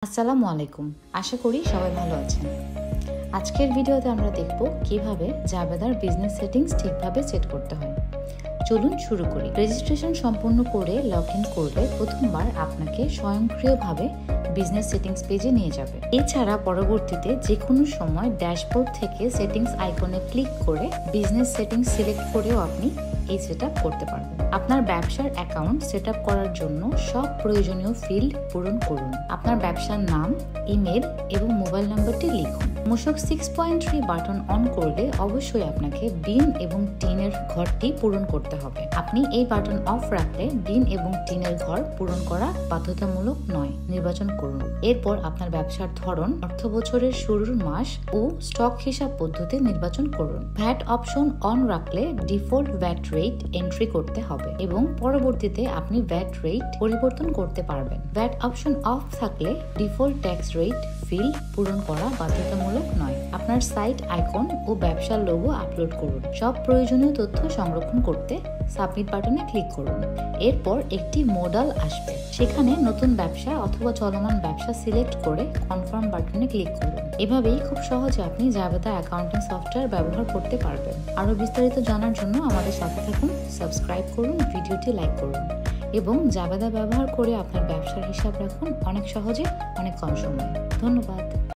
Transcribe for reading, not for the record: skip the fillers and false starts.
আসসালামু আলাইকুম। আশা করি সবাই ভালো আছেন। আজকের ভিডিওতে আমরা দেখব কিভাবে জাবেদার বিজনেস সেটিংস ঠিকভাবে সেট করতে হয়। চলুন শুরু করি। রেজিস্ট্রেশন সম্পন্ন করে লগ ইন করলে প্রথমবার আপনাকে স্বয়ংক্রিয়ভাবে বিজনেস সেটিংস পেজে নিয়ে যাবে। এছাড়া পরবর্তীতে যে কোনো সময় ড্যাশবোর্ড থেকে সেটিংস আইকনে ক্লিক করে বিজনেস সেটিংস সিলেক্ট করেও আপনি এই সেটআপ করতে পারবেন। আপনার ব্যবসার অ্যাকাউন্ট সেটআপ করার জন্য সব প্রয়োজনীয় ফিল্ড পূরণ করুন। আপনার ব্যবসার নাম, ইমেল এবং মোবাইল নাম্বারটি লিখুন। মূসক 6.3 বাটন অন করলে অবশ্যই আপনাকে বিন এবং টিনের ঘরটি পূরণ করতে হবে। আপনি এই বাটন অফ রাখলে বিন এবং টিনের ঘর পূরণ করা বাধ্যতামূলক নয়, নির্বাচন করুন। এরপর আপনার ব্যবসার ধরন, অর্থ বছরের শুরুর মাস ও স্টক হিসাব পদ্ধতি নির্বাচন করুন। ভ্যাট অপশন অন রাখলে ডিফল্ট ভ্যাট রেট এন্ট্রি করতে হবে এবং পরবর্তীতে আপনি ভ্যাট রেট পরিবর্তন করতে পারবেন। ভ্যাট অপশন অফ থাকলে ডিফল্ট ট্যাক্স রেট ফিল্ড পূরণ করা বাধ্যতামূলক নয়। আপনার সাইট আইকন ও ব্যবসার লোগো আপলোড করুন। সব প্রয়োজনীয় তথ্য সংরক্ষণ করতে সাবমিট বাটনে ক্লিক করুন। এরপর একটি মডেল আসবে, সেখানে নতুন ব্যবসা অথবা চলমান ব্যবসা সিলেক্ট করে কনফার্ম বাটনে ক্লিক করুন। এভাবেই খুব সহজে আপনি জাবেদা অ্যাকাউন্টিং সফটওয়্যার ব্যবহার করতে পারবেন। আরও বিস্তারিত জানার জন্য আমাদের সাথে থাকুন, সাবস্ক্রাইব করুন, ভিডিওটি লাইক করুন এবং জাবেদা ব্যবহার করে আপনার ব্যবসার হিসাব রাখুন অনেক সহজে, অনেক কম সময়ে। ধন্যবাদ।